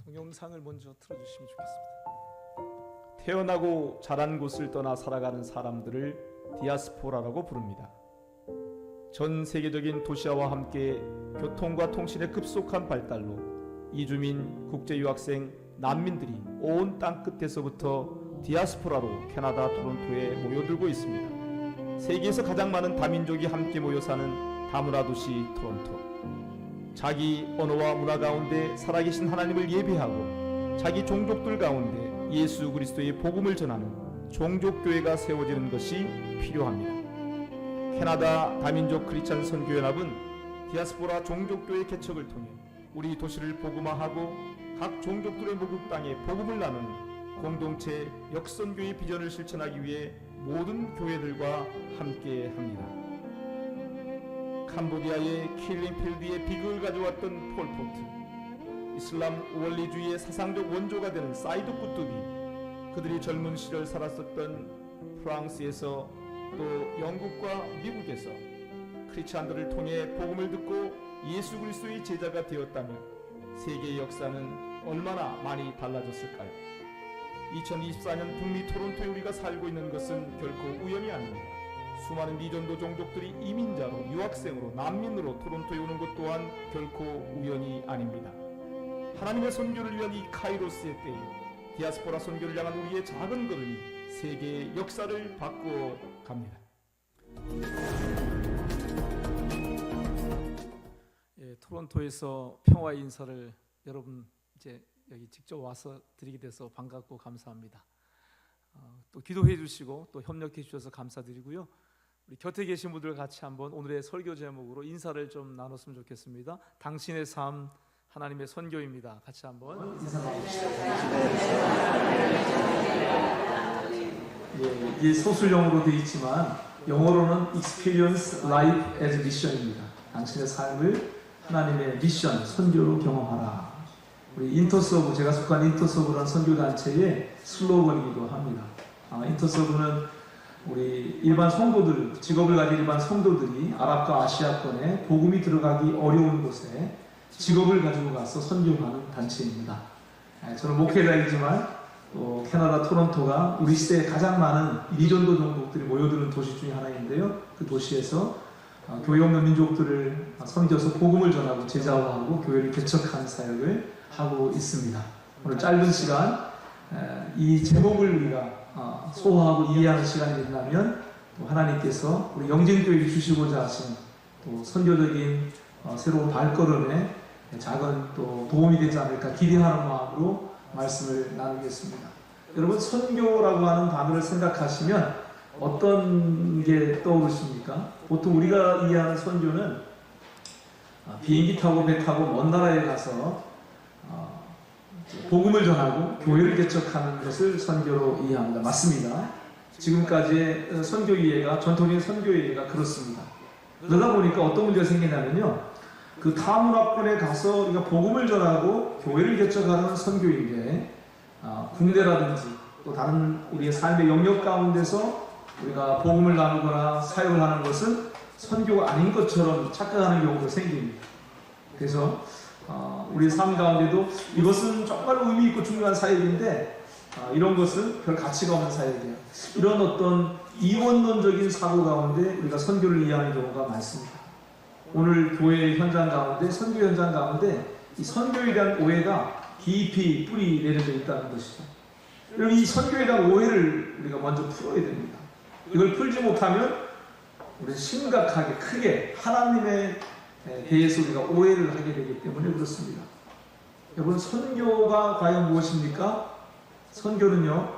동영상을 먼저 틀어주시면 좋겠습니다. 태어나고 자란 곳을 떠나 살아가는 사람들을 디아스포라라고 부릅니다. 전 세계적인 도시화와 함께 교통과 통신의 급속한 발달로 이주민, 국제유학생, 난민들이 온 땅끝에서부터 디아스포라로 캐나다 토론토에 모여들고 있습니다. 세계에서 가장 많은 다민족이 함께 모여 사는 다문화 도시 토론토. 자기 언어와 문화 가운데 살아계신 하나님을 예배하고 자기 종족들 가운데 예수 그리스도의 복음을 전하는 종족교회가 세워지는 것이 필요합니다. 캐나다 다민족 크리스찬 선교연합은 디아스포라 종족교회 개척을 통해 우리 도시를 복음화하고 각 종족들의 모국 땅에 복음을 나누는 공동체 역선교의 비전을 실천하기 위해 모든 교회들과 함께합니다. 캄보디아의 킬링필드에 비극을 가져왔던 폴포트, 이슬람 원리주의의 사상적 원조가 되는 사이드 꾸뚜비, 그들이 젊은 시절 살았었던 프랑스에서 또 영국과 미국에서 크리스찬들을 통해 복음을 듣고 예수 그리스도의 제자가 되었다면 세계의 역사는 얼마나 많이 달라졌을까요? 2024년 북미 토론토에 우리가 살고 있는 것은 결코 우연이 아닙니다. 수많은 미전도 종족들이 이민자로, 유학생으로, 난민으로 토론토에 오는 것 또한 결코 우연이 아닙니다. 하나님의 선교를 위한 이 카이로스의 때에 디아스포라 선교를 향한 우리의 작은 걸음이 세계의 역사를 바꾸어 갑니다. 토론토에서 평화의 인사를 여러분 이제 여기 직접 와서 드리게 돼서 반갑고 감사합니다. 또 기도해 주시고 또 협력해 주셔서 감사드리고요. 우리 곁에 계신 분들 같이 한번 오늘의 설교 제목으로 인사를 좀 나눴으면 좋겠습니다. 당신의 삶 하나님의 선교입니다. 같이 한번 인사 나누시죠. 이게 소술용어로 되어 있지만 영어로는 Experience Life as Mission입니다. 당신의 삶을 하나님의 미션, 선교로 경험하라. 우리 인터서브, 제가 속한 인터서브라는 선교단체의 슬로건이기도 합니다. 인터서브는 우리 일반 성도들, 직업을 가진 일반 성도들이 아랍과 아시아권에 복음이 들어가기 어려운 곳에 직업을 가지고 가서 선교하는 단체입니다. 저는 목회자이지만 또 캐나다 토론토가 우리 시대에 가장 많은 미전도 종족들이 모여드는 도시 중에 하나인데요. 그 도시에서 교회 없는 민족들을 섬겨서 복음을 전하고 제자화하고 교회를 개척하는 사역을 하고 있습니다. 오늘 짧은 시간 이 제목을 우리가 소화하고 이해하는 시간이 된다면 또 하나님께서 우리 영쟁교회를 주시고자 하신 또 선교적인 새로운 발걸음에 작은 또 도움이 되지 않을까 기대하는 마음으로 말씀을 나누겠습니다. 여러분, 선교라고 하는 단어를 생각하시면 어떤 게 떠오르십니까? 보통 우리가 이해하는 선교는 비행기 타고 배 타고 먼 나라에 가서 복음을 전하고 교회를 개척하는 것을 선교로 이해합니다. 맞습니다. 지금까지의 선교이해가, 전통적인 선교이해가 그렇습니다. 그러다 보니까 어떤 문제가 생기냐면요, 그 타 문화권에 가서 우리가 복음을 전하고 교회를 개척하는 선교인데 국내라든지 또 다른 우리의 삶의 영역 가운데서 우리가 복음을 나누거나 사역을 하는 것은 선교가 아닌 것처럼 착각하는 경우가 생깁니다. 그래서 우리 삶 가운데도 이것은 정말 의미 있고 중요한 사역인데 이런 것은 별 가치가 없는 사역이에요. 이런 어떤 이원론적인 사고 가운데 우리가 선교를 이해하는 경우가 많습니다. 오늘 교회 현장 가운데, 선교 현장 가운데 이 선교에 대한 오해가 깊이 뿌리 내려져 있다는 것이죠. 이 선교에 대한 오해를 우리가 먼저 풀어야 됩니다. 이걸 풀지 못하면 우리는 심각하게 크게 하나님에 대해서 우리가 오해를 하게 되기 때문에 그렇습니다. 여러분, 선교가 과연 무엇입니까? 선교는요,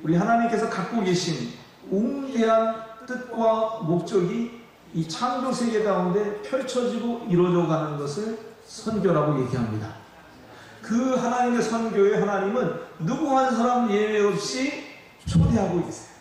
우리 하나님께서 갖고 계신 웅대한 뜻과 목적이 이 창조 세계 가운데 펼쳐지고 이루어져 가는 것을 선교라고 얘기합니다. 그 하나님의 선교에 하나님은 누구 한 사람 예외 없이 초대하고 계세요.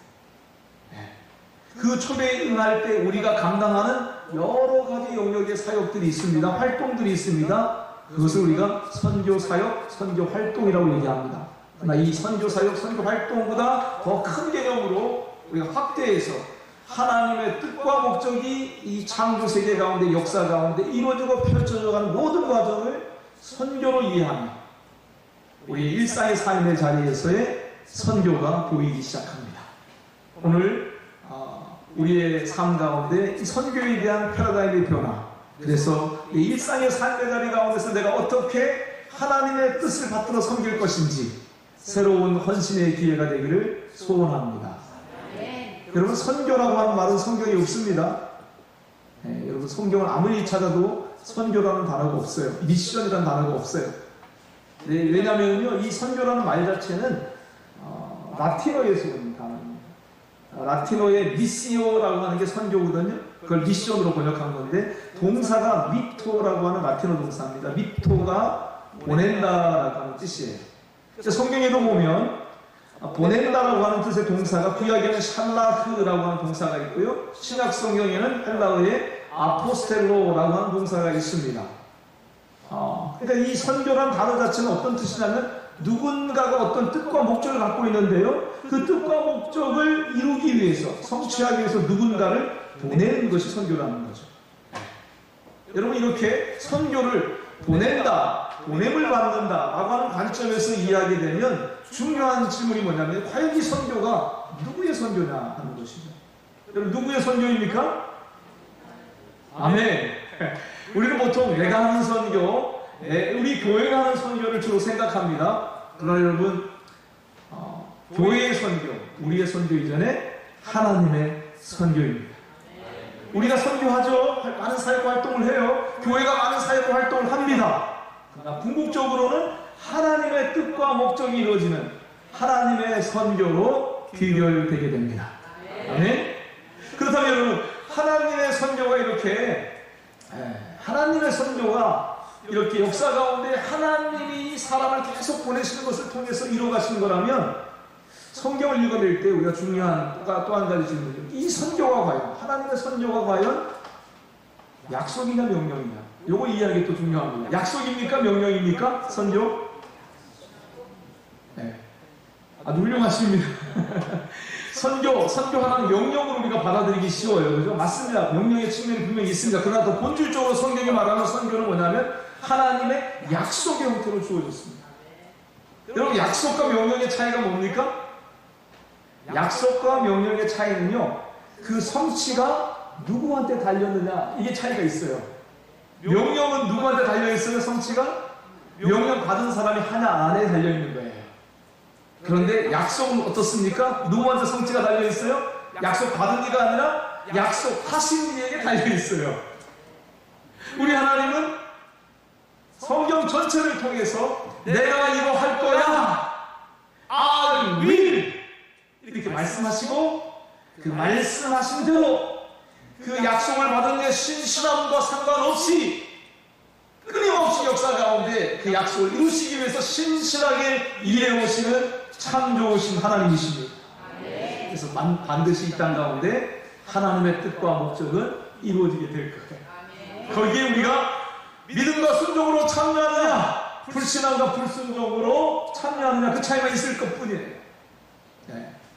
그 초대에 응할 때 우리가 감당하는 여러 가지 영역의 사역들이 있습니다. 활동들이 있습니다. 그것을 우리가 선교 사역, 선교 활동이라고 얘기합니다. 그러나 이 선교 사역, 선교 활동보다 더 큰 개념으로 우리가 확대해서 하나님의 뜻과 목적이 이 창조 세계 가운데, 역사 가운데 이루어지고 펼쳐져가는 모든 과정을 선교로 이해하며 우리 일상의 삶의 자리에서의 선교가 보이기 시작합니다. 오늘 우리의 삶 가운데 이 선교에 대한 패러다임의 변화, 그래서 이 일상의 삶의 자리 가운데서 내가 어떻게 하나님의 뜻을 받들어 섬길 것인지 새로운 헌신의 기회가 되기를 소원합니다. 여러분, 선교라고 하는 말은 성경에 없습니다. 여러분, 성경을 아무리 찾아도 선교라는 단어가 없어요. 미션이라는 단어가 없어요. 왜냐하면요, 이 선교라는 말 자체는 라틴어에서 온 단어입니다. 라틴어의 미시오라고 하는 게 선교거든요. 그걸 미션으로 번역한 건데, 동사가 미토라고 하는 라틴어 동사입니다. 미토가 보낸다라고 하는 뜻이에요. 성경에도 보면 보낸다라고 하는 뜻의 동사가 구약에는 샬라흐라고 하는 동사가 있고요, 신약 성경에는 헬라어의 아포스텔로라고 하는 동사가 있습니다. 그러니까 이 선교란 단어 자체는 어떤 뜻이냐면 누군가가 어떤 뜻과 목적을 갖고 있는데요, 그 뜻과 목적을 이루기 위해서, 성취하기 위해서 누군가를 보내는 것이 선교라는 거죠. 여러분, 이렇게 선교를 보낸다, 보냄을 받는다 라고 하는 관점에서 이해하게 되면 중요한 질문이 뭐냐면, 과연 이 선교가 누구의 선교냐 하는 것이죠. 여러분, 누구의 선교입니까? 아멘. 우리는 보통 내가 하는 선교, 우리 교회가 하는 선교를 주로 생각합니다. 그러나 여러분, 교회의 선교, 우리의 선교 이전에 하나님의 선교입니다. 우리가 선교하죠. 많은 사역 활동을 해요. 교회가 많은 사역 활동을 합니다. 그러나 궁극적으로는 하나님의 뜻과 목적이 이루어지는 하나님의 선교로 귀결되게 됩니다. 아멘. 그렇다면 여러분, 하나님의 선교가 이렇게 역사 가운데 하나님이 사람을 계속 보내시는 것을 통해서 이루어가시는 거라면, 성경을 읽어낼 때 우리가 중요한 또 한 가지 질문이죠. 이 선교가 과연, 하나님의 선교가 과연 약속이냐 명령이냐, 요거 이해하기 또 중요합니다. 약속입니까 명령입니까? 선교? 네. 아주 훌륭하십니다. 선교하는 명령으로 우리가 받아들이기 쉬워요. 그죠? 맞습니다. 명령의 측면이 분명히 있습니다. 그러나 더 본질적으로 성경이 말하는 선교는 뭐냐면 하나님의 약속의 형태로 주어졌습니다. 여러분, 약속과 명령의 차이가 뭡니까? 약속과 명령의 차이는요, 그 성취가 누구한테 달렸느냐, 이게 차이가 있어요. 명령은 누구한테 달려있어요? 성취가? 명령 받은 사람이 하나 안에 달려있는 거예요. 그런데 약속은 어떻습니까? 누구한테 성취가 달려있어요? 약속 받은 이가 아니라 약속하신 이에게 달려있어요. 우리 하나님은 성경 전체를 통해서 내가 이거 할 거야, I will, 이렇게 말씀하시고, 그 말씀하신 대로 그 약속을 받은 게 신실함과 상관없이 끊임없이 역사 가운데 그 약속을 이루시기 위해서 신실하게 일해오시는 참 좋으신 하나님이십니다. 그래서 반드시 이 땅 가운데 하나님의 뜻과 목적은 이루어지게 될 거예요. 거기에 우리가 믿음과 순종으로 참여하느냐, 불신앙과 불순종으로 참여하느냐, 그 차이가 있을 것뿐이에요.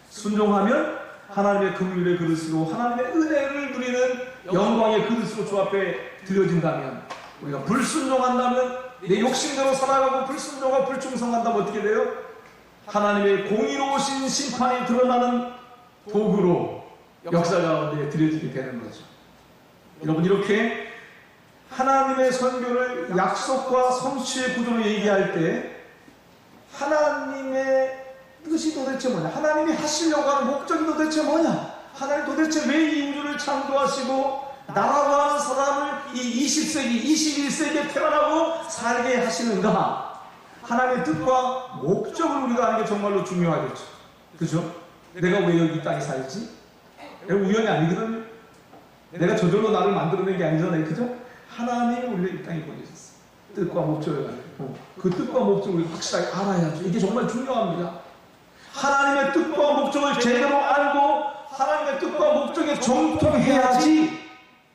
순종하면 하나님의 긍휼의 그릇으로, 하나님의 은혜를 누리는 영광의 그릇으로 주 앞에 드려진다면, 우리가 불순종한다면, 내 욕심대로 살아가고 불순종하고 불충성한다면 어떻게 돼요? 하나님의 공의로우신 심판이 드러나는 도구로 역사 가운데 드려지게 되는 거죠. 여러분, 이렇게 하나님의 선교를 약속과 성취의 구조로 얘기할 때 하나님의 뜻이 도대체 뭐냐, 하나님이 하시려고 하는 목적이 도대체 뭐냐, 하나님 도대체 왜 이 우주를 창조하시고 나라고 하는 사람을 이 20세기, 21세기에 태어나고 살게 하시는가, 하나님의 뜻과 목적을 우리가 아는 게 정말로 중요하겠죠. 그죠? 내가 왜 여기 이 땅에 살지? 내가 우연이 아니거든요. 내가 저절로 나를 만들어낸 게 아니잖아요. 그죠? 하나님이 우리를 이 땅에 보내셨어요. 뜻과 목적을 가지고. 그 뜻과 목적을 우리가 확실하게 알아야죠. 이게 정말 중요합니다. 하나님의 뜻과 목적을 제대로 알고 하나님의 뜻과 목적에 정통해야지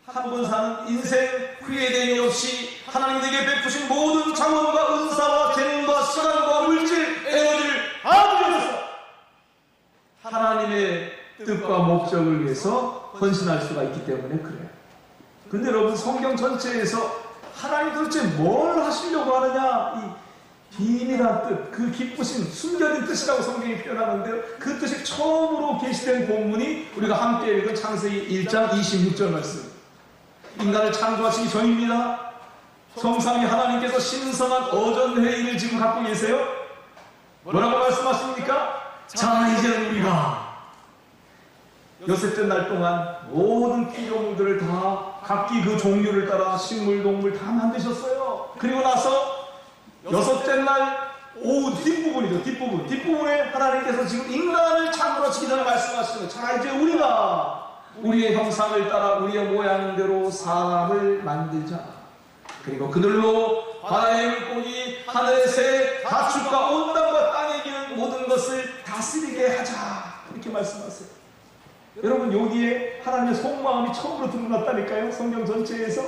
한 번 사는 인생 후회됨이 없이 하나님 내게 베푸신 모든 자원과 은사와 재능과 시간과 물질, 에너지를 다 들여서 하나님의 뜻과 목적을 위해서 헌신할 수가 있기 때문에 그래요. 근데 여러분 성경 전체에서 하나님 도대체 뭘 하시려고 하느냐, 이 비밀한 뜻, 그 기쁘신 숨겨진 뜻이라고 성경이 표현하는데요, 그 뜻이 처음으로 계시된 본문이 우리가 함께 읽은 창세기 1장 26절 말씀. 인간을 창조하시기 전입니다. 성삼위 하나님께서 신성한 어전회의를 지금 갖고 계세요. 뭐라고 말씀하십니까? 자, 이제는 우리가 여섯째 날 동안 모든 피조물들을 다 각기 그 종류를 따라 식물, 동물 다 만드셨어요. 그리고 나서 여섯째 날 오후 뒷부분이죠. 뒷부분에 하나님께서 지금 인간을 창조하시기 전에 말씀하시는, 자, 이제 우리가 우리의 형상을 따라 우리의 모양대로 사람을 만들자. 그리고 그들로 바다의 물고기, 하늘의 새, 가축과 온 땅과 땅에 기는 모든 것을 다스리게 하자. 이렇게 말씀하세요. 여러분, 여기에 하나님의 속마음이 처음으로 드러났다니까요. 성경 전체에서.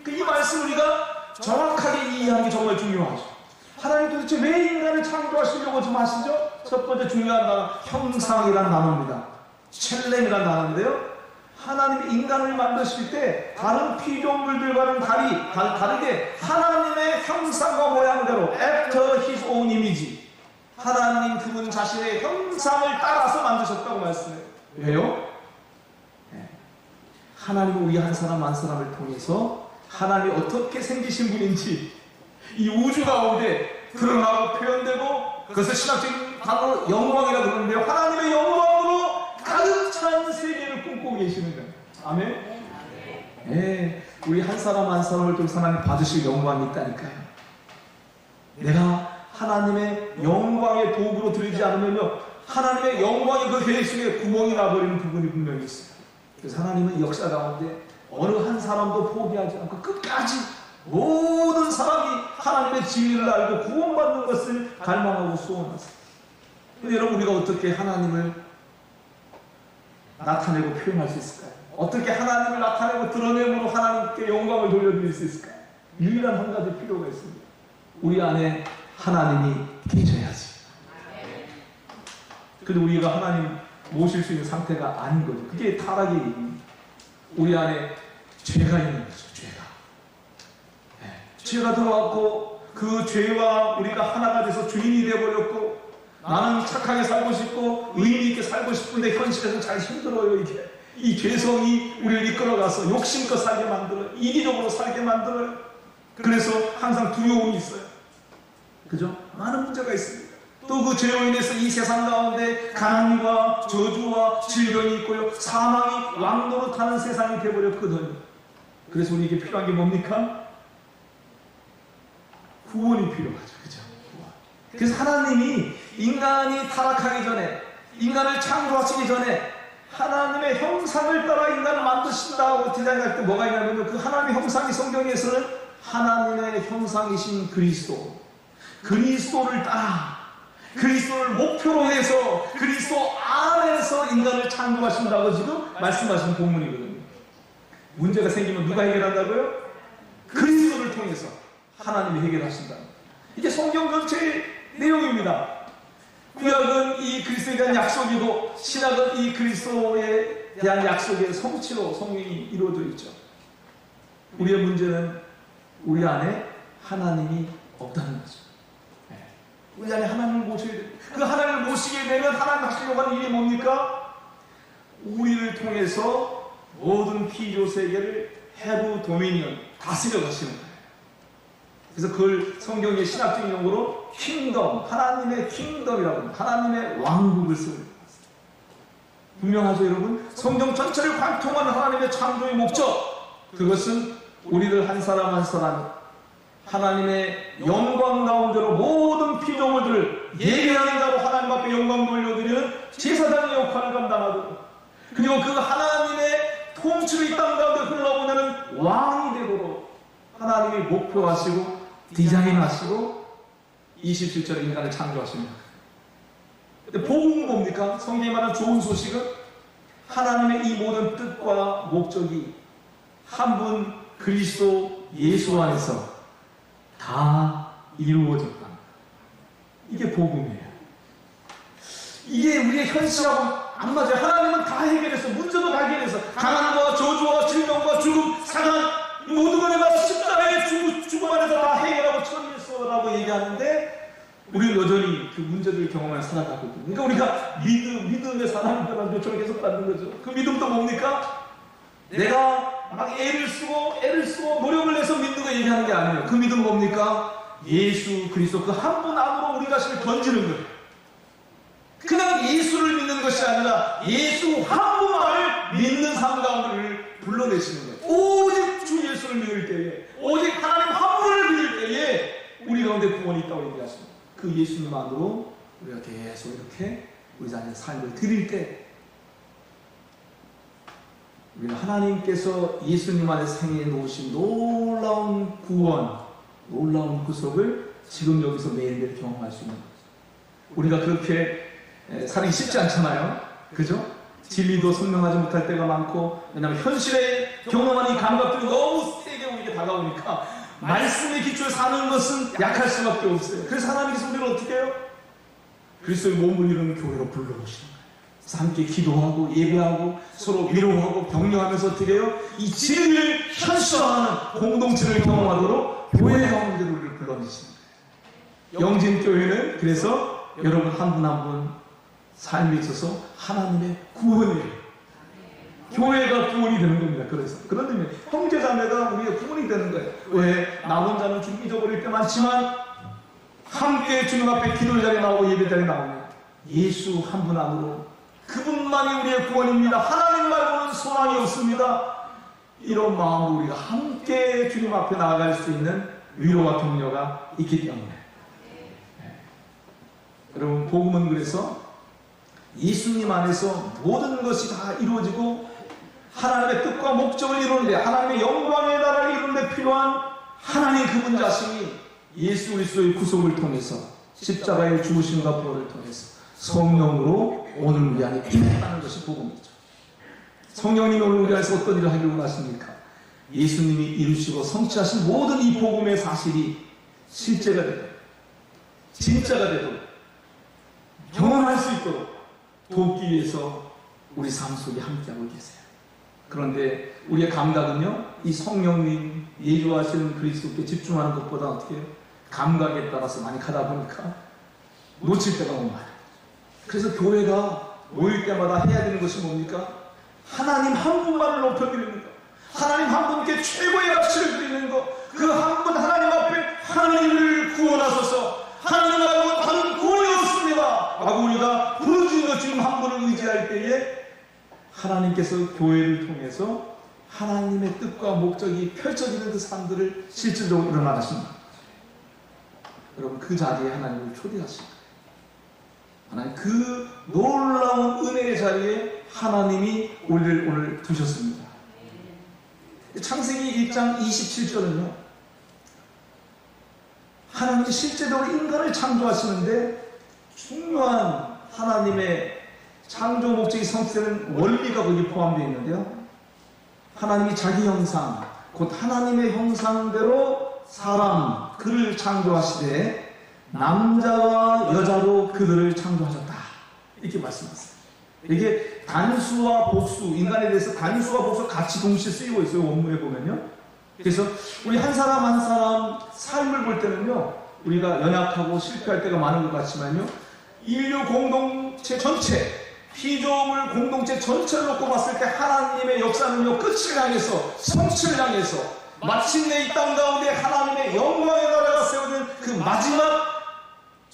이 말씀 우리가 정확하게 이해하는 게 정말 중요하죠. 하나님 도대체 왜 인간을 창조하시려고 좀 하시죠? 첫 번째 중요한 단어, 형상이란 단어입니다. 첼렘이란 단어인데요, 하나님이 인간을 만드실 때 다른 피조물들과는 다르게 하나님의 형상과 모양대로 after his own image, 하나님 그분 자신의 형상을 따라서 만드셨다고 말씀해요. 왜요? 하나님은 우리 한 사람 한 사람을 통해서 하나님이 어떻게 생기신 분인지 이 우주 가운데 드러나고 표현되고, 그것을 신학적인 단어로 영광이라고 그러는데요, 하나님의 영광으로 가득 찬 세계를 꿈꾸고 계시는 거예요. 아멘? 네, 우리 한 사람 한 사람을 통해서 하나님 받으실 영광이 있다니까요. 내가 하나님의 영광의 도구로 드리지 않으면요, 하나님의 영광이 그 계획 속에 구멍이 나버리는 부분이 분명히 있어요. 그래서 하나님은 역사 가운데 어느 한 사람도 포기하지 않고 끝까지 모든 사람이 하나님의 진리를 알고 구원받는 것을 갈망하고 소원하세요. 근데 여러분, 우리가 어떻게 하나님을 나타내고 표현할 수 있을까요? 어떻게 하나님을 나타내고 드러내므로 하나님께 영광을 돌려드릴 수 있을까요? 유일한 한 가지 필요가 있습니다. 우리 안에 하나님이 계셔야지. 근데 우리가 하나님 모실 수 있는 상태가 아닌 거죠. 그게 타락의 얘기입니다. 우리 안에 죄가 있는 거죠. 죄가 들어왔고 그 죄와 우리가 하나가 돼서 죄인이 되어버렸고, 나는 착하게 살고 싶고 의미 있게 살고 싶은데 현실에서 잘 힘들어요. 이게 이 죄성이 우리를 이끌어가서 욕심껏 살게 만들어요. 이기적으로 살게 만들어요. 그래서 항상 두려움이 있어요. 그죠? 많은 문제가 있습니다. 또 그 죄로 인해서 이 세상 가운데 가난과 저주와 질병이 있고요, 사망이 왕노릇하는 세상이 되어버렸거든요. 그래서 우리에게 필요한 게 뭡니까? 구원이 필요하죠. 그죠? 그래서 하나님이 인간이 타락하기 전에, 인간을 창조하시기 전에 하나님의 형상을 따라 인간을 만드신다고 디자인할 때 뭐가 있냐면, 그 하나님의 형상이 성경에서는 하나님의 형상이신 그리스도를 따라, 그리스도를 목표로 해서 그리스도 안에서 인간을 창조하신다고 지금 말씀하신 본문이거든요. 문제가 생기면 누가 해결한다고요? 그리스도를 통해서 하나님이 해결하신다. 이게 성경 전체의 내용입니다. 구약은 이 그리스도에 대한 약속이고, 신약은 이 그리스도에 대한 약속의 성취로 성경이 이루어져 있죠. 우리의 문제는 우리 안에 하나님이 없다는 거죠. 우리 안에 하나님을 모셔야 돼요. 그 하나님을 모시게 되면 하나님 하시려고 하는 일이 뭡니까? 우리를 통해서 모든 피조 세계를 have dominion, 다스려 가시는 거예요. 그래서 그걸 성경의 신학적인 용어로 킹덤, 하나님의 킹덤이라고 합니다. 하나님의 왕국을 쓰고 있습니다. 분명하죠, 여러분? 성경 전체를 관통하는 하나님의 창조의 목적, 그것은 우리를 한 사람 한 사람 하나님의 영광 가운데로 모든 피조물들을 예배하는 자로 하나님 앞에 영광 돌려드리는 제사장의 역할을 감당하도록, 그리고 그 하나님의 통치를 이 땅 가운데 흘러보내는 왕이 되도록 하나님이 목표하시고 디자인하시고 27절에 인간을 창조하십니다. 근데 복음은 뭡니까? 성경이 말하는 좋은 소식은 하나님의 이 모든 뜻과 목적이 한 분 그리스도 예수 안에서 다 이루어졌다. 이게 복음이에요. 이게 우리의 현실하고 안 맞아요. 하나님은 다 해결해서, 문제도 다 해결해서, 가난과 저주와 질병과 죽음, 사랑, 이 모든 것을 다 십자가의 죽음 안에서 다 해결하고 처리했어라고 얘기하는데, 우리는 여전히 그 문제들을 경험하며 살아가고 있거든요. 그러니까 우리가 믿음의 사람들한테 요청을 계속 받는 거죠. 그 믿음도 뭡니까? 내가 막 애를 쓰고 노력을 해서 믿는 거 얘기하는 게 아니에요. 그 믿음 뭡니까? 예수 그리스도 그 한 분 안으로 우리 자신을 던지는 거예요. 그냥 예수를 믿는 것이 아니라 예수 한 분만을 믿는 삶 가운데를 불러내시는 거예요. 오직 주 예수를 믿을 때에, 오직 하나님 한 분을 믿을 때에 우리 가운데 구원이 있다고 얘기하십니다. 그 예수님만으로 우리가 계속 이렇게 우리 자신의 삶을 드릴 때, 우리는 하나님께서 예수님 안에 생해 놓으신 놀라운 구원, 놀라운 구속을 지금 여기서 매일매일 경험할 수 있는 거죠. 우리가 그렇게 살기 쉽지 않잖아요. 그죠? 진리도 설명하지 못할 때가 많고, 왜냐하면 현실에 경험한 이 감각들이 너무 세게 우리에게 다가오니까 말씀의 기초에 사는 것은 약할 수밖에 없어요. 그래서 하나님께서 우리를 어떻게 해요? 그리스도의 몸을 이루는 교회로 불러오시는 거예요. 그래서 함께 기도하고 예배하고 서로 위로하고 격려하면서 어떻게 해요? 이 진리를 현실화하는 공동체를 경험하도록 교회 가운데로 우리를 불러내시는 거예요. 영진교회는 그래서 여러분 한 분 한 분 삶에 있어서 하나님의 구원이에요. 교회가 구원이 되는 겁니다. 그래서 그런 의미, 형제자매가 우리의 구원이 되는 거예요. 왜? 나 혼자는 좀 잊어버릴 때 많지만 함께 주님 앞에 기도 자리에 나오고 예배 자리에 나오면 예수 한 분 안으로, 그분만이 우리의 구원입니다. 하나님 말고는 소망이 없습니다. 이런 마음으로 우리가 함께 주님 앞에 나아갈 수 있는 위로와 격려가 있기 때문에, 여러분 복음은 그래서 예수님 안에서 모든 것이 다 이루어지고 하나님의 뜻과 목적을 이루는데, 하나님의 영광의 나라를 이루는데 필요한 하나님 그분 자신이 예수 그리스도의 구속을 통해서, 십자가의 죽으심과 부활을 통해서 성령으로 오늘 우리 안에 임했다는 것이 복음이죠. 성령님이 오늘 우리 안에서 어떤 일을 하기를 원하십니까? 예수님이 이루시고 성취하신 모든 이 복음의 사실이 실제가 되도록, 진짜가 되도록, 경험할 수 있도록 돕기 위해서 우리 삶 속에 함께하고 계세요. 그런데 우리의 감각은요, 이 성령님 예조하시는 그리스도께 집중하는 것보다 어떻게 해요? 감각에 따라서 많이 가다 보니까 놓칠 때가 너무 많아요. 그래서 교회가 모일 때마다 해야 되는 것이 뭡니까? 하나님 한 분만을 높여드리는 것, 하나님 한 분께 최고의 가치를 드리는 것, 그 한 분 하나님 앞에 하나님을 구원하소서, 하나님 말고 다른 구원이 없습니다 라고 우리가 부르짖어 주님 한 분을 의지할 때에 하나님께서 교회를 통해서 하나님의 뜻과 목적이 펼쳐지는 그 삶들을 실질적으로 일어나십니다. 여러분 그 자리에 하나님을 초대하십니다. 하나님 그 놀라운 은혜의 자리에 하나님이 우리를 오늘 두셨습니다. 창세기 1장 27절은요, 하나님이 실제적으로 인간을 창조하시는데 중요한 하나님의 창조 목적이 성취되는 원리가 거기 포함되어 있는데요, 하나님이 자기 형상, 곧 하나님의 형상대로 사람, 그를 창조하시되 남자와 여자로 그들을 창조하셨다, 이렇게 말씀하셨어요. 이게 단수와 복수, 인간에 대해서 단수와 복수 같이 동시에 쓰이고 있어요, 원문에 보면요. 그래서 우리 한 사람 한 사람 삶을 볼 때는요, 우리가 연약하고 실패할 때가 많은 것 같지만요, 인류 공동체 전체, 피조물 공동체 전체를 놓고 봤을 때 하나님의 역사는요, 끝을 향해서, 성취를 향해서, 마침내 이 땅 가운데 하나님의 영광의 나라가 세워진 그 마지막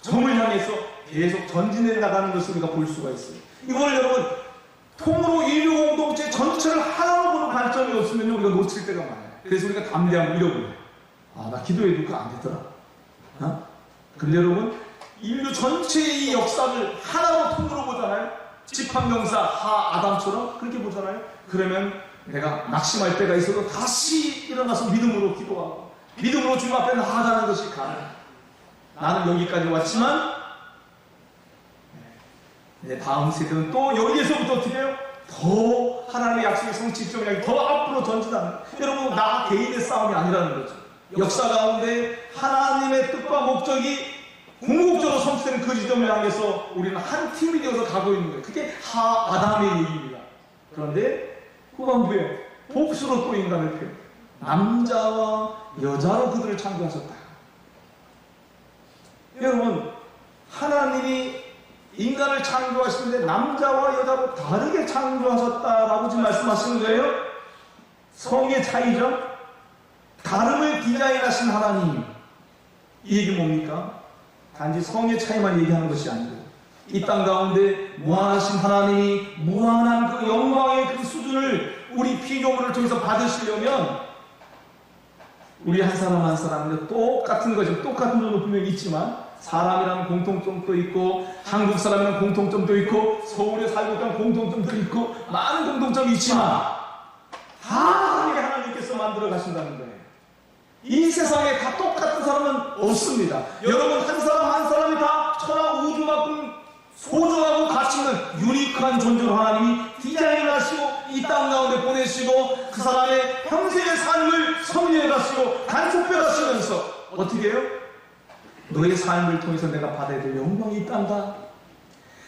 점을 향해서 계속 전진해 나가는 것을 우리가 볼 수가 있어요. 이걸 여러분 통으로 인류 공동체 전체를 하나로 보는 관점이 없으면 우리가 놓칠 때가 많아요. 그래서 우리가 담대함을 잃어버려요. 아, 나 기도해도 그거 안 되더라. 근데 여러분 인류 전체의 이 역사를 하나로 통으로 보잖아요. 지팡명사 아담처럼 그렇게 보잖아요. 그러면 내가 낙심할 때가 있어도 다시 일어나서 믿음으로 기도하고 믿음으로 주님 앞에 나아가는 것이 가능해요. 나는 여기까지 왔지만 이제 다음 세대는 또 여기에서부터 어떻게 해요? 더 하나님의 약속의 성취점을 향해 더 앞으로 전진하는, 여러분 나 개인의 싸움이 아니라는 거죠. 역사 가운데 하나님의 뜻과 목적이 궁극적으로 성취되는 그 지점을 향해서 우리는 한 팀이 되어서 가고 있는 거예요. 그게 아담의 얘기입니다. 그런데 후반부에 복수로 또 인간을 표현, 남자와 여자로 그들을 창조하셨다. 여러분 하나님이 인간을 창조하시는데 남자와 여자로 다르게 창조하셨다라고 지금 말씀하시는 거예요. 성의 차이죠. 다름을 디자인하신 하나님, 이 얘기 뭡니까? 단지 성의 차이만 얘기하는 것이 아니고 이 땅 가운데 무한하신 하나님이 무한한 그 영광의 그 수준을 우리 피조물을 통해서 받으시려면 우리 한 사람 한 사람은 똑같은 거죠. 똑같은 점도 분명히 있지만 사람이라는 공통점도 있고 한국 사람이라는 공통점도 있고 서울에 살고 있다는 공통점도 있고 많은 공통점이 있지만 다 하나님께서 만들어 가신다는 거예요. 이 세상에 다 똑같은 사람은 없습니다. 여러분 한 사람 한 사람이 다 천하 우주만큼 소중하고 가치 있는 유니크한 존재로 하나님이 디자인하시고 이 땅 가운데 보내시고 그 사람의 평생의 삶을 섭리해 가시고 간섭해 가시면서 어떻게 해요? 너의 삶을 통해서 내가 받아야 될 영광이 있단다.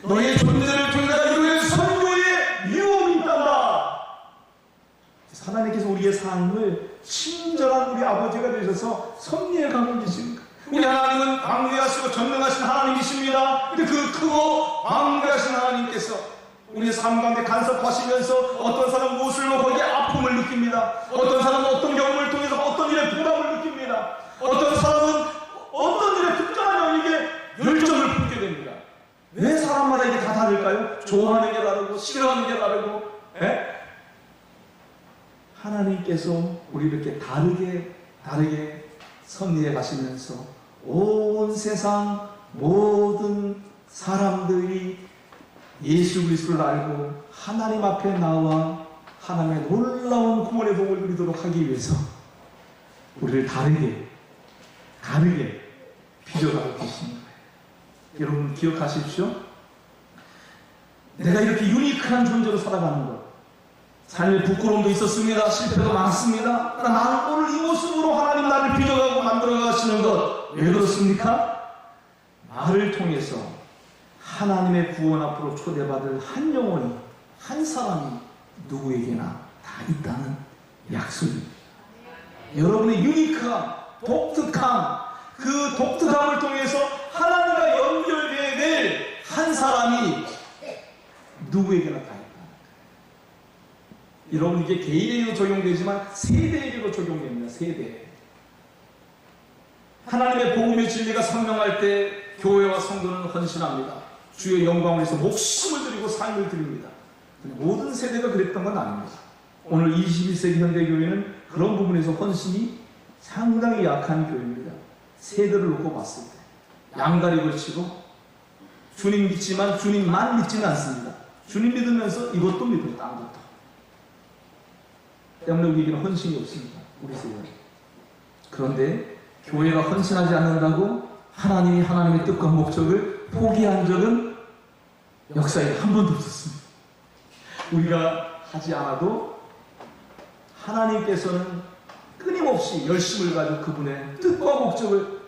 너의 존재를 통해 내가 이루어낼 선교의 유업이 있단다. 하나님께서 우리의 삶을 친절한 우리 아버지가 되셔서 섭리해 가고 계십니다. 우리 하나님은 광대하시고 전능하신 하나님이십니다. 근데 그 크고 광대하신 하나님께서 우리의 삶 가운데 간섭하시면서 어떤 사람은 무엇을로 거기에 아픔을 느낍니다. 어떤 사람은 어떤 경험을 통해서 어떤 일에 보람을 느낍니다. 어떤 사람은 어떤 일에 특정한 영역에 열정을 품게 됩니다. 왜 사람마다 이게 다 다를까요? 좋아하는 게 다르고 싫어하는 게 다르고. 하나님께서 우리를 이렇게 다르게 섭리해 가시면서 온 세상 모든 사람들이 예수 그리스도를 알고 하나님 앞에 나와 하나님의 놀라운 구원의 복을 누리도록 하기 위해서 우리를 다르게 빚어가고 계시는 거예요. 여러분 기억하십시오. 내가 이렇게 유니크한 존재로 살아가는 것, 삶의 부끄러움도 있었습니다. 실패도 많습니다. 그러나 나는 오늘 이 모습으로 하나님 나를 빚어가고 만들어 가시는 것, 왜 그렇습니까? 나를 통해서 하나님의 구원 앞으로 초대받을 한 영혼이, 한 사람이 누구에게나 다 있다는 약속입니다. 여러분의 유니크함, 독특함, 그 독특함을 통해서 하나님과 연결되어야 될 한 사람이 누구에게나 다 있다. 여러분 이게 개인에게도 적용되지만 세대에게도 적용됩니다. 세대. 하나님의 복음의 진리가 선명할 때 교회와 성도는 헌신합니다. 주의 영광을 위해서 목숨을 드리고 삶을 드립니다. 모든 세대가 그랬던 건 아닙니다. 오늘 21세기 현대교회는 그런 부분에서 헌신이 상당히 약한 교회입니다. 세대를 놓고 봤을 때 양다리 걸치고 주님 믿지만 주님만 믿지는 않습니다. 주님 믿으면서 이것도 믿고 딴 것도. 때문에 우리에게는 헌신이 없습니다. 우리 세대는. 그런데 교회가 헌신하지 않는다고 하나님이 하나님의 뜻과 목적을 포기한 적은 역사에 한 번도 없었습니다. 우리가 하지 않아도 하나님께서는 끊임없이 열심을 가지고 그분의 뜻과 목적을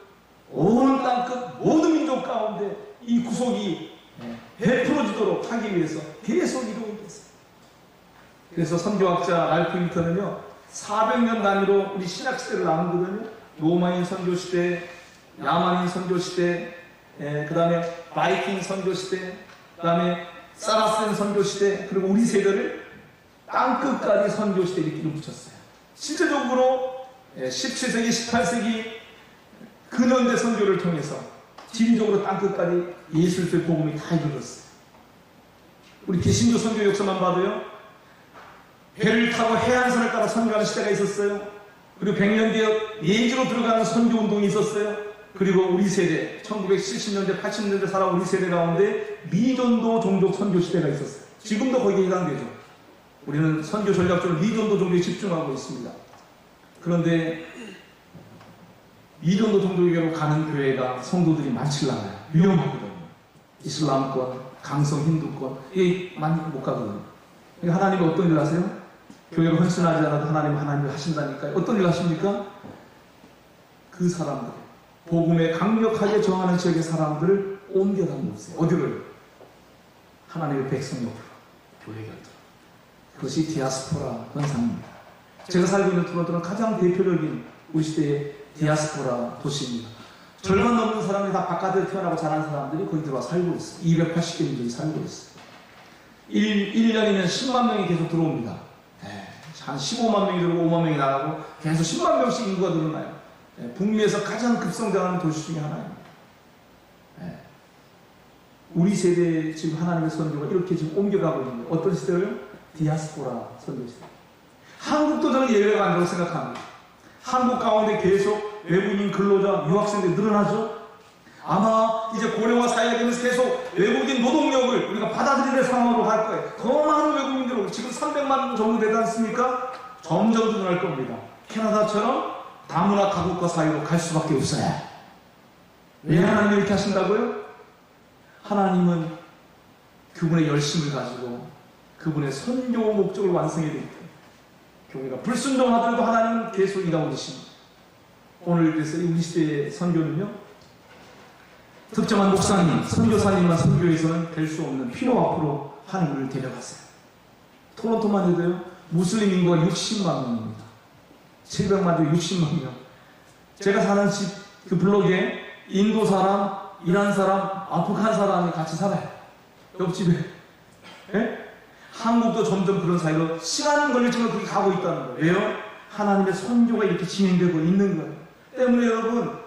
온 땅끝 모든 민족 가운데 이 구속이 베풀어지도록 하기 위해서 계속 이루고 있습니다. 그래서 선교학자 랄프 윈터는요 400년 단위로 우리 신약시대를 나누거든요. 로마인 선교시대, 야만인 선교시대, 그 다음에 바이킹 선교시대, 그 다음에 사라센 선교시대, 그리고 우리 세대를 땅끝까지 선교시대 이렇게 이름 붙였어요. 실제적으로 17세기, 18세기 근현대 선교를 통해서 지리적으로 땅끝까지 예수의 복음이 다 이루어졌어요. 우리 개신교 선교 역사만 봐도요. 배를 타고 해안선을 따라 선교하는 시대가 있었어요. 그리고 100년 뒤에 예지로 들어가는 선교 운동이 있었어요. 그리고 우리 세대 1970년대 80년대 살아온 우리 세대 가운데 미전도 종족 선교 시대가 있었어요. 지금도 거기에 해당되죠. 우리는 선교 전략적으로 미전도 종족에 집중하고 있습니다. 그런데 미전도 종족에게로 가는 교회가 성도들이 많지 않아요. 위험하거든요. 이슬람권, 강성 힌두권 이게 많이 못 가거든요. 하나님이 어떤 일 하세요? 교회가 헌신하지 않아도 하나님을 하신다니까요. 어떤 일 하십니까? 그 사람들, 복음에 강력하게 정하는 지역의 사람들을 옮겨다 놓으세요. 어디를? 하나님의 백성 옆으로, 교회 곁으로. 그것이 디아스포라 현상입니다. 제가 살고 있는 토론토는 가장 대표적인 우리 시대의 디아스포라 도시입니다. 절반 넘는 사람이 다 바깥에 태어나고 자란 사람들이 거기 들어와 살고 있어요. 280개 민족이 살고 있어요. 1년이면 10만 명이 계속 들어옵니다. 한 15만 명이 들어오고 5만 명이 나가고 계속 10만 명씩 인구가 늘어나요. 북미에서 가장 급성장하는 도시 중에 하나입니다. 우리 세대에 지금 하나님의 선교가 이렇게 지금 옮겨가고 있는 거예요. 어떤 시대예요? 디아스포라 선교 시대. 한국도 저는 예외가 아니라고 생각합니다. 한국 가운데 계속 외국인 근로자, 유학생들이 늘어나죠. 아마 이제 고령화 사회가 되면서 계속 외국인 노동력을 우리가 받아들이는 상황으로 갈 거예요. 더 많은 외국인들, 지금 300만 정도 되지 않습니까? 점점 늘어날 겁니다. 캐나다처럼 다문화 다국가 사회로 갈 수밖에 없어요. 왜 하나님이 이렇게 하신다고요? 하나님은 그분의 열심을 가지고 그분의 선교 목적을 완성해야 되기 때문에 교회가 불순종하더라도 하나님은 계속 일하고 계십니다. 오늘 그래서 우리 시대의 선교는요, 특정한 목사님, 선교사님만 선교에서는 될 수 없는 필요 앞으로 하나님을 데려갔어요. 토론토만 해도요, 무슬림 인구가 60만 명입니다. 700만 명, 60만 명. 제가 사는 집, 그 블록에 인도 사람, 이란 사람, 아프간 사람이 같이 살아요. 옆집에. 예? 한국도 점점 그런 사이로 시간은 걸리지만 그렇게 가고 있다는 거예요. 왜요? 하나님의 선교가 이렇게 진행되고 있는 거예요. 때문에 여러분,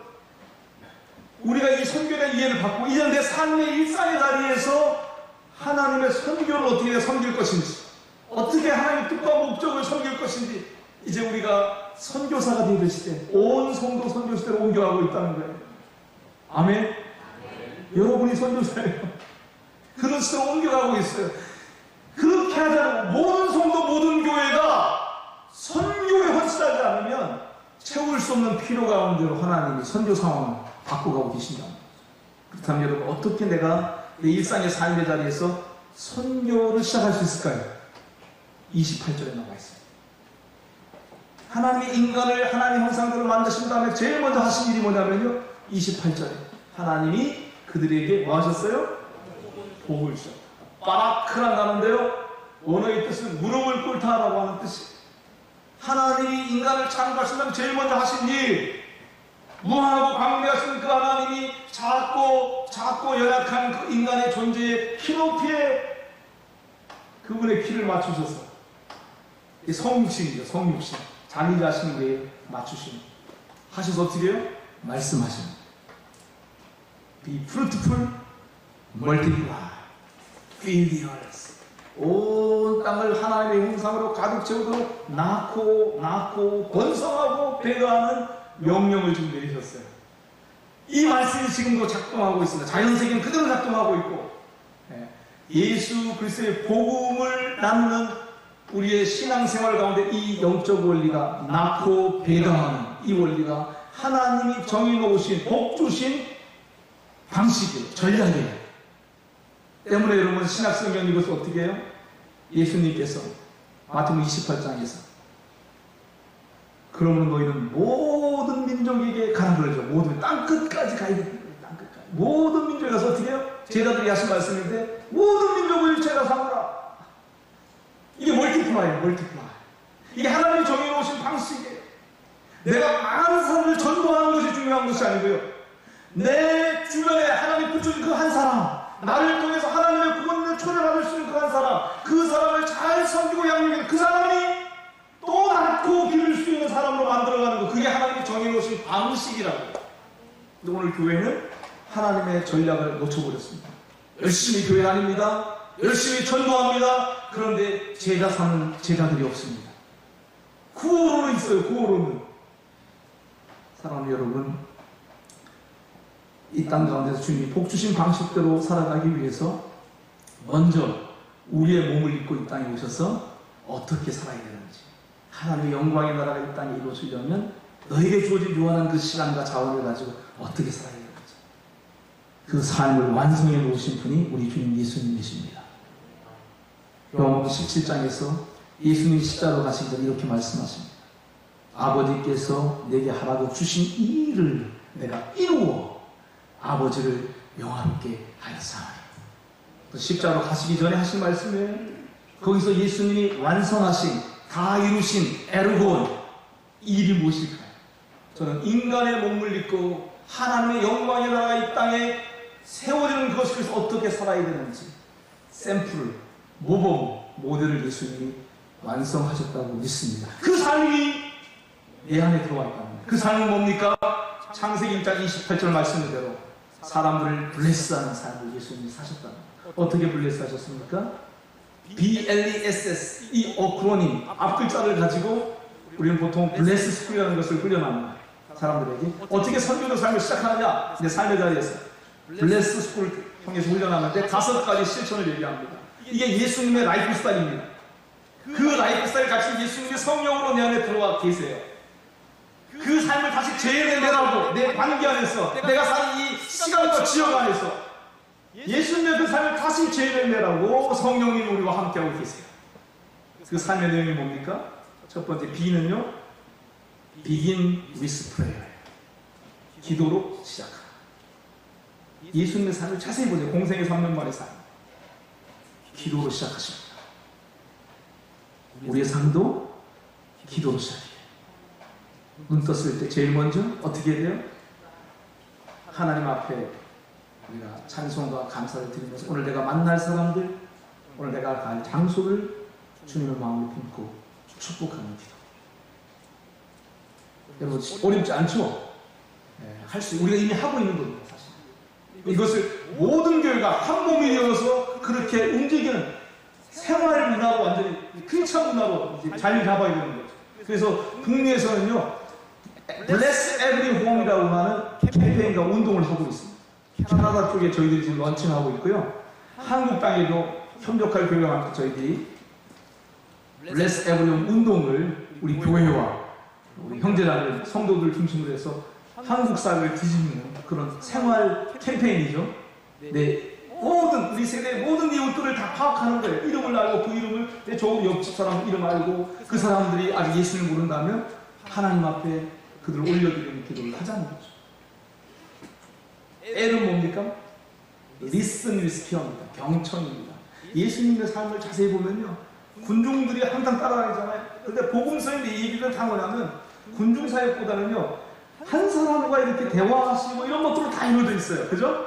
우리가 이 선교에 대한 이해를 받고 이제 내 삶의 일상의 자리에서 하나님의 선교를 어떻게 섬길 것인지, 어떻게 하나님의 뜻과 목적을 섬길 것인지, 이제 우리가 선교사가 되는 시대, 온 성도 선교 시대로 옮겨가고 있다는 거예요. 아멘? 여러분이 선교사예요. 그런 시대로 옮겨가고 있어요. 그렇게 하자고 모든 성도, 모든 교회가 선교에 헌신하지 않으면 채울 수 없는 필요 가운데로 하나님이 선교 상황을 바꿔가고 계신다. 그렇다면 여러분, 어떻게 내가 내 일상의 삶의 자리에서 선교를 시작할 수 있을까요? 28절에 나와 있습니다. 하나님이 인간을 하나님 형상대로 만드신 다음에 제일 먼저 하신 일이 뭐냐면요, 28절에 하나님이 그들에게 뭐 하셨어요? 복을 주셨다. 바라크란 단어인데요, 원어의 뜻은 무릎을 꿇다라고 하는 뜻이에요. 하나님이 인간을 창조하신 다음에 제일 먼저 하신 일, 무한하고 광대하신 그 하나님이 작고 연약한 그 인간의 존재의 키높이에 그분의 키를 맞추셔서, 이 성육신이죠. 성육신. 자기 자신에게 맞추신, 하셔서 어떻게 해요? 말씀하십니다. Be fruitful, multiply, fill the earth. 온 땅을 하나님의 형상으로 가득 채우도록 낳고 번성하고 배가하는 명령을 지금 내리셨어요. 이 말씀이 지금도 작동하고 있습니다. 자연세계는 그대로 작동하고 있고, 예수 그리스도의 복음을 나누는 우리의 신앙생활 가운데 이 영적 원리가, 낳고 배가하는 이 원리가 하나님이 정해놓으신, 복 주신 방식이에요. 전략이에요. 때문에 여러분, 신약성경 이것을 어떻게 해요? 예수님께서 마태복음 28장에서 그러면 너희는 모든 민족에게 가라 그러죠. 모든 땅끝까지 가야 됩니다. 땅끝까지. 모든 민족에 가서 어떻게 해요? 제자들이 하신 말씀인데, 모든 민족을 제가 삼으라. 이게 멀티플라이예요. 멀티플라이. 이게 하나님이 정해놓으신 방식이에요. 내가 많은 사람을 전도하는 것이 중요한 것이 아니고요, 내 주변에 하나님 붙여준 그 한 사람, 나를 통해서 하나님의 구원을 초래받을 수 있는 그 한 사람, 그 사람을 잘 섬기고 양육해 그 사람이 또 낳고 기를 수 있는 사람으로 만들어가는 거, 그게 하나님이 정해놓으신 방식이라고. 근데 오늘 교회는 하나님의 전략을 놓쳐버렸습니다. 열심히 교회 다닙니다. 열심히 전도합니다. 그런데 제자 삼는 제자들이 없습니다. 구호로는 있어요. 구호로는. 사랑하는 여러분, 이 땅 가운데서 주님이 복 주신 방식대로 살아가기 위해서 먼저 우리의 몸을 입고 이 땅에 오셔서 어떻게 살아야 되는지, 하나님의 영광의 나라가 이 땅에 이루어지려면 너에게 주어진 요한한 그 시간과 자원을 가지고 어떻게 살아야 되는지, 그 삶을 완성해 놓으신 분이 우리 주님 예수님이십니다. 요한복음 17장에서 예수님 십자가로 가신 전 이렇게 말씀하십니다. 아버지께서 내게 하라고 주신 이 일을 내가 이루어 아버지를 영화롭게 하였사오니. 십자가로 가시기 전에 하신 말씀이에요. 거기서 예수님이 완성하신, 다 이루신 에르곤, 이 일이 무엇일까요? 저는 인간의 몸을 입고 하나님의 영광의 나라가 이 땅에 세워지는 것을 어떻게 살아야 되는지 샘플을, 모범, 모델을 예수님이 완성하셨다고 믿습니다. 그 삶이 내 안에 들어와 있답니다. 그 삶은 뭡니까? 창세기 1장 28절 말씀대로 사람들을 블레스하는 삶을 예수님이 사셨답니다. 어떻게 블레스하셨습니까? BLESS, 이 어크로님, 앞글자를 가지고 우리는 보통 블레스 스쿨이라는 것을 훈련합니다. 사람들에게 어떻게 선교적 삶을 시작하느냐, 내 삶의 자리에서 블레스 스쿨을 통해서 훈련하는데 5가지 실천을 얘기합니다. 이게 예수님의 라이프 스타일입니다. 그 라이프 스타일 같이 예수님의 성령으로 내 안에 들어와 계세요. 그 삶을 다시 재현해내라고, 내 관계 안에서, 내가 사는 이 시간과 지역 안에서 예수님의 그 삶을 다시 재현해내라고 성령님이 우리와 함께하고 계세요. 그 삶의 내용이 뭡니까? 첫 번째 B는요, Begin with prayer. 기도로 시작하라. 예수님의 삶을 자세히 보세요. 공생의 3년 만의 삶. 기도로 시작하십니다. 우리의 삶도 기도로 시작해요. 눈 떴을 때 제일 먼저 어떻게 해야 돼요? 하나님 앞에 우리가 찬송과 감사를 드리면서 오늘 내가 만날 사람들, 오늘 내가 갈 장소를 주님의 마음을 품고 축복하는 기도. 여러분 어렵지 않죠? 할 수, 우리가 이미 하고 있는 겁니다. 사실 이것을 모든 교회가 한 몸이 되어서 그렇게 움직이는 생활 문화로, 완전히 크리스천 문화로 이제 자리 잡아야 되는 거죠. 그래서 북미에서는요, Bless Every Home이라고 하는 캠페인과 운동을 하고 있습니다. 캐나다 쪽에 저희들이 지금 런칭하고 있고요. 한국 땅에도 협력할 교회와 함께 저희들이 Bless Every Home 운동을 우리 교회와 우리 형제자매, 성도들 중심으로 해서 한국 사회를 뒤집는 그런 생활 캠페인이죠. 네, 모든 우리 세대의 모든 이웃들을 다 파악하는 거예요. 이름을 알고 그 이름을, 내 좋은 옆집 사람 이름 알고, 그 사람들이 아직 예수님을 모른다면 하나님 앞에 그들을 올려드리는 기도를 하자는 거죠. L은 뭡니까? Listen with care입니다. 경청입니다. 예수님의 삶을 자세히 보면요, 군중들이 항상 따라다니잖아요. 근데 복음서의 이 얘기를 다 뭐냐면 군중 사역보다는요, 한 사람과 이렇게 대화하시고 이런 것들로 다 이루어져 있어요. 그죠?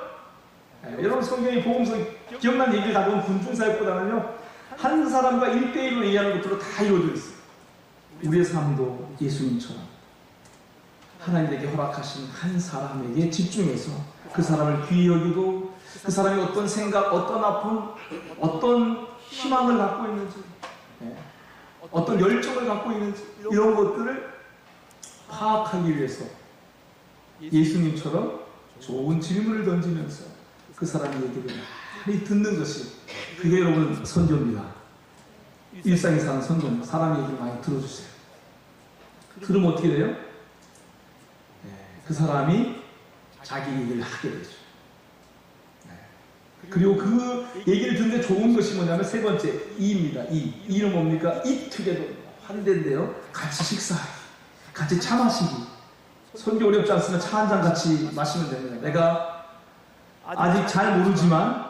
여러분 성경이 복음서 기억난 얘기를 다 보면 군중 사역보다는요, 한 사람과 1대1로 얘기하는 것들로 다 이루어져 있어요. 우리의 삶도 예수님처럼 하나님에게 허락하신 한 사람에게 집중해서 그 사람을 귀히 여기고, 그 사람이 어떤 생각, 어떤 아픔, 어떤 희망을 갖고 있는지, 어떤 열정을 갖고 있는지, 이런 것들을 파악하기 위해서 예수님처럼 좋은 질문을 던지면서 그 사람의 얘기를 많이 듣는 것이, 그게 여러분 선교입니다. 일상에 사는 선교입니다. 사람 얘기를 많이 들어주세요. 그러면 어떻게 돼요? 그 사람이 자기 얘기를 하게 되죠. 그리고 그 얘기를 듣는데 좋은 것이 뭐냐면 세 번째, 이입니다. 이는 뭡니까? eat together. 환대인데요, 같이 식사하기, 같이 차 마시기. 선교 어렵지 않으면 차 한 잔 같이 마시면 됩니다. 내가 아직 잘 모르지만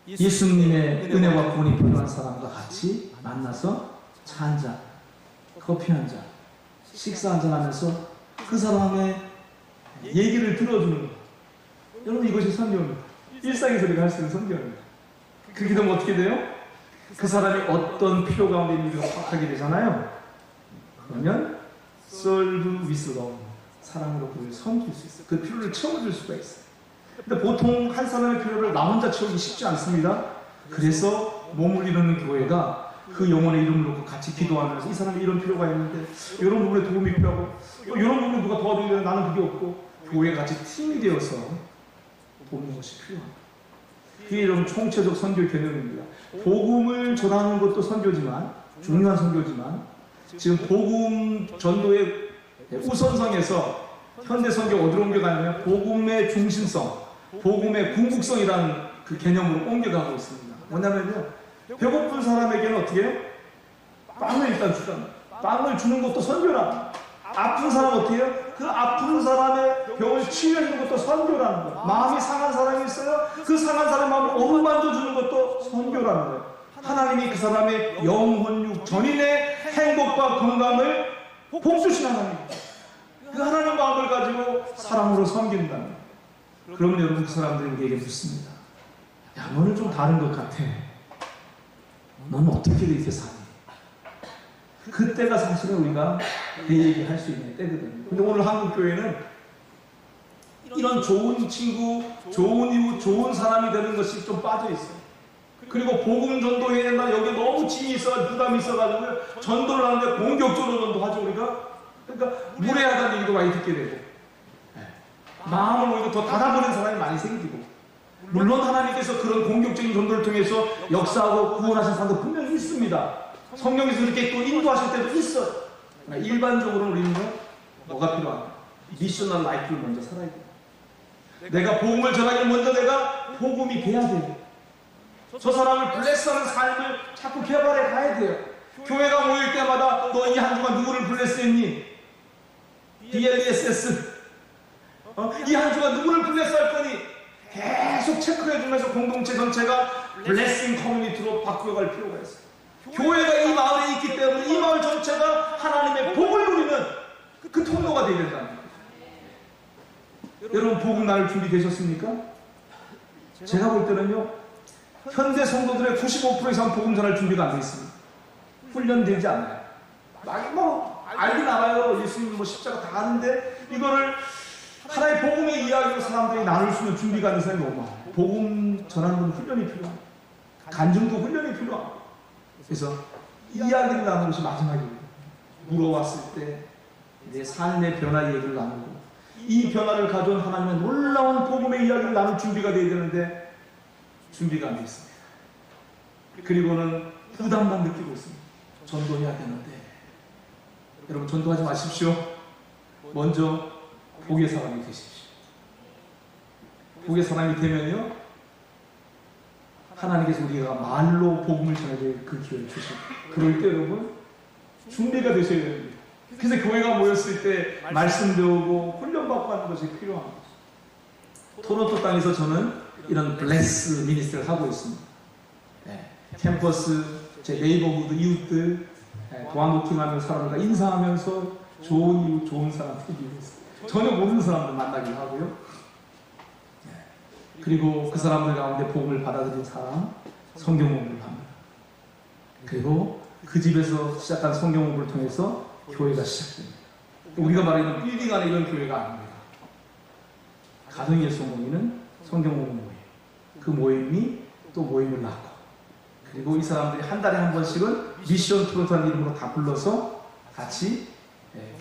예수님의 은혜와 구원이 필요한 사람과 같이 만나서 차 한 잔, 커피 한 잔, 식사 한 잔 하면서 그 사람의 얘기를 들어주는 것. 여러분 이것이 선교입니다. 일상에서 우리가 할 수 있는 선교입니다. 그렇게 되면 어떻게 돼요? 그 사람이 어떤 필요 가운데 있는지가 파악하게 되잖아요. 그러면 serve with love, 사랑으로 그를 섬길 수 있어요. 그 필요를 채워줄 수가 있어요. 근데 보통 한 사람의 필요를 나 혼자 채우기 쉽지 않습니다. 그래서 몸을 이루는 교회가 그 영혼의 이름을 놓고 같이 기도하면서 이 사람이 이런 필요가 있는데 이런 부분에 도움이 필요하고 또 이런 부분에 누가 도와주는데 나는 그게 없고, 교회가 같이 팀이 되어서 돕는 것이 필요합니다. 그게 여러분 총체적 선교의 개념입니다. 복음을 전하는 것도 선교지만, 중요한 선교지만, 지금 복음 전도의 우선성에서 현대 선교 어디로 옮겨가냐면 복음의 중심성, 복음의 궁극성이라는 그 개념으로 옮겨가고 있습니다. 뭐냐면요, 배고픈 사람에게는 어떻게 해요? 빵을 일단 주잖아요. 빵을 주는 것도 선교라. 아픈 사람 어떻게 해요? 그 아픈 사람의 병을 치유해주는 것도 선교라는 거예요. 마음이 상한 사람이 있어요. 그 상한 사람의 마음을 어루만져 주는 것도 선교라는 거예요. 하나님이 그 사람의 영혼육 전인의 행복과 건강을 복주신 하나님. 그 하나님 마음을 가지고 사랑으로 섬긴다는 거예요. 그러면 여러분 그 사람들이 우리에게 묻습니다. 야, 너는 좀 다른 것 같아. 너는 어떻게 이렇게 사니? 그때가 사실은 우리가 그 얘기할 수 있는 때거든요. 근데 오늘 한국교회는 이런 좋은 친구, 좋은 이웃, 좋은 사람이 되는 것이 좀 빠져 있어요. 그리고 복음 전도해야 된다. 여기 너무 짐이 있어가지고 부담이 있어가지고 전도를 하는데 공격적으로 전도하죠 우리가. 그러니까 무례하다는 얘기도 많이 듣게 되고 마음을 오히려 더 닫아버리는 사람이 많이 생기고 물론 하나님께서 그런 공격적인 전도를 통해서 역사하고 구원하신 사람도 분명히 있습니다. 성령에서 그렇게 또 인도하실 때도 있어요. 그러니까 일반적으로 우리는 뭐가 필요한가? 미셔널 라이프를 먼저 살아야 돼요. 내가 복음을 전하기를 먼저 내가 복음이 돼야 돼요. 저 사람을 블레스하는 삶을 자꾸 개발해 가야 돼요. 교회가 모일 때마다 너 이 한 주간 누구를 블레스했니? DLSS 이 한 주간 누구를 블레스할 거니? 계속 체크해 주면서 공동체 전체가 블레싱 커뮤니티로 바꾸어갈 필요가 있어요. 교회가 이 마을에 있기 때문에 이 마을 전체가 하나님의 복을 누리는 그 통로가 되어야 된다는 거예요. 여러분 복음 나눌 준비되셨습니까? 제가 볼 때는요 현대 성도들의 95% 이상 복음 전할 준비가 안 되어 있습니다. 훈련되지 않아요. 막 알긴 알아요. 예수님 십자가 다 아는데 이거를 하나의 복음의 이야기로 사람들이 나눌 수 있는 준비가 안 된 사람이 너무 많아요. 복음 전하는 건 훈련이 필요합니다. 간증도 훈련이 필요합니다. 그래서 이야기를 나누는 것이 마지막이에요. 물어왔을 때 내 삶의 변화 얘기를 나누고 이 변화를 가져온 하나님의 놀라운 복음의 이야기를 나눌 준비가 되어야 되는데 준비가 안 되어 있습니다. 그리고는 부담만 느끼고 있습니다. 전도해야 되는데 여러분 전도하지 마십시오. 먼저 복의 사람이 되십시오. 복의 사람이 되면요 하나님께서 우리가 말로 복음을 전해야 될 그 기회를 주십니다. 그럴 때 여러분 준비가 되셔야 됩니다. 그래서 교회가 모였을 때 말씀 배우고 훈련받고 하는 것이 필요한 거죠. 토론토 땅에서 저는 이런 블레스 미니스트를 하고 있습니다. 캠퍼스, 제 네이버후드 이웃들 도안노킹하며 사람들과 인사하면서 좋은 이웃, 좋은 사람 되기 위해서 전혀 모르는 사람들 만나기도 하고요. 그리고 그 사람들 가운데 복음을 받아들인 사람 성경 공부를 합니다. 그리고 그 집에서 시작한 성경 공부를 통해서 교회가 시작됩니다. 우리가 말하는 빌딩 안에 이런 교회가 아닙니다. 가정예수 모임은 성경 공부 모임. 그 모임이 또 모임을 낳고 그리고 이 사람들이 한 달에 한 번씩은 미션 토론토라는 이름으로 다 불러서 같이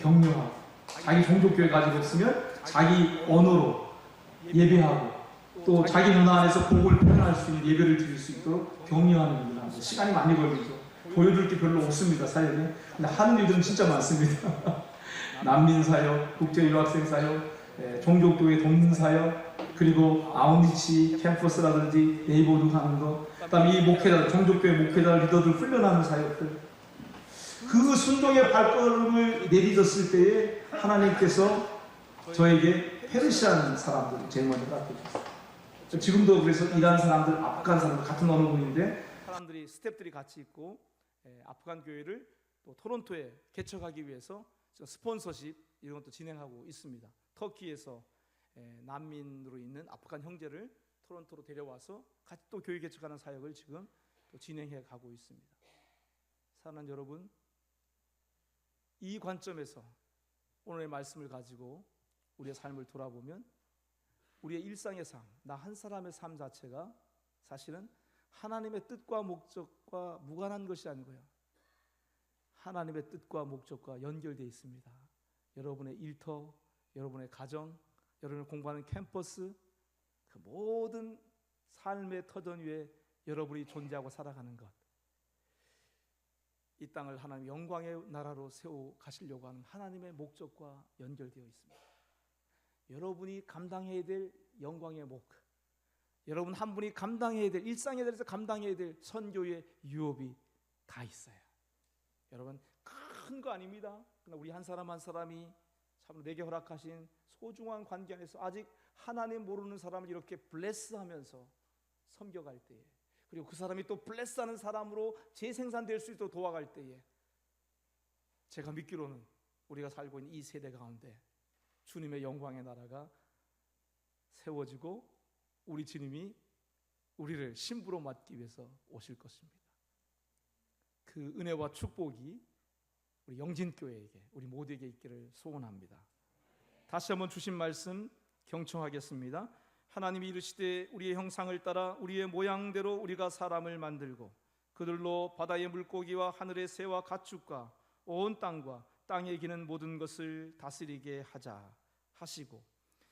격려하고 자기 종족교회 가지고 있으면 자기 언어로 예배하고 또 자기 문화 안에서 복을 표현할 수 있는 예배를 드릴 수 있도록 격려하는 일을 합니다. 시간이 많이 걸리죠. 보여줄 게 별로 없습니다. 사역에. 근데 하는 일들은 진짜 많습니다. 난민사역, 국제유학생사역, 종족교회 동문사역, 그리고 아웃리치 캠퍼스라든지 네이버도 하는 것, 그 다음에 이 목회자, 종족교회 목회자 리더들 훈련하는 사역들, 그 순종의 발걸음을 내딛었을 때에 하나님께서 저에게 페르시안 사람들을 제일 먼저 가르쳐주셨어요. 지금도 그래서 이란 사람들, 아프간 사람들 같은 언어군인데 사람들이 스태프들이 같이 있고 아프간 교회를 또 토론토에 개척하기 위해서 스폰서십 이런 것도 진행하고 있습니다. 터키에서 난민으로 있는 아프간 형제를 토론토로 데려와서 같이 또 교회 개척하는 사역을 지금 또 진행해 가고 있습니다. 사랑하는 여러분, 이 관점에서 오늘의 말씀을 가지고 우리의 삶을 돌아보면 우리의 일상의 삶, 나 한 사람의 삶 자체가 사실은 하나님의 뜻과 목적과 무관한 것이 아니고요. 하나님의 뜻과 목적과 연결되어 있습니다. 여러분의 일터, 여러분의 가정, 여러분이 공부하는 캠퍼스, 그 모든 삶의 터전 위에 여러분이 존재하고 살아가는 것. 이 땅을 하나님 영광의 나라로 세워 가시려고 하는 하나님의 목적과 연결되어 있습니다. 여러분이 감당해야 될 영광의 목, 여러분 한 분이 감당해야 될, 일상에 대해서 감당해야 될 선교의 유업이 다 있어요. 여러분 큰 거 아닙니다. 그러나 우리 한 사람 한 사람이 참 내게 허락하신 소중한 관계 안에서 아직 하나님 모르는 사람을 이렇게 블레스하면서 섬겨갈 때에, 그리고 그 사람이 또 블레스하는 사람으로 재생산될 수 있도록 도와갈 때에, 제가 믿기로는 우리가 살고 있는 이 세대 가운데 주님의 영광의 나라가 세워지고 우리 주님이 우리를 신부로 맞기 위해서 오실 것입니다. 그 은혜와 축복이 우리 영진교회에게, 우리 모두에게 있기를 소원합니다. 다시 한번 주신 말씀 경청하겠습니다. 하나님이 이르시되 우리의 형상을 따라 우리의 모양대로 우리가 사람을 만들고 그들로 바다의 물고기와 하늘의 새와 가축과 온 땅과 땅에 기는 모든 것을 다스리게 하자 하시고,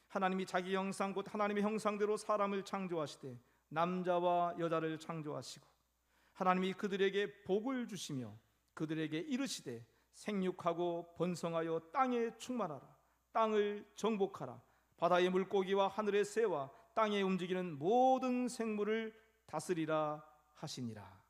하나님이 자기 형상 곧 하나님의 형상대로 사람을 창조하시되 남자와 여자를 창조하시고, 하나님이 그들에게 복을 주시며 그들에게 이르시되 생육하고 번성하여 땅에 충만하라, 땅을 정복하라, 바다의 물고기와 하늘의 새와 땅에 움직이는 모든 생물을 다스리라 하시니라.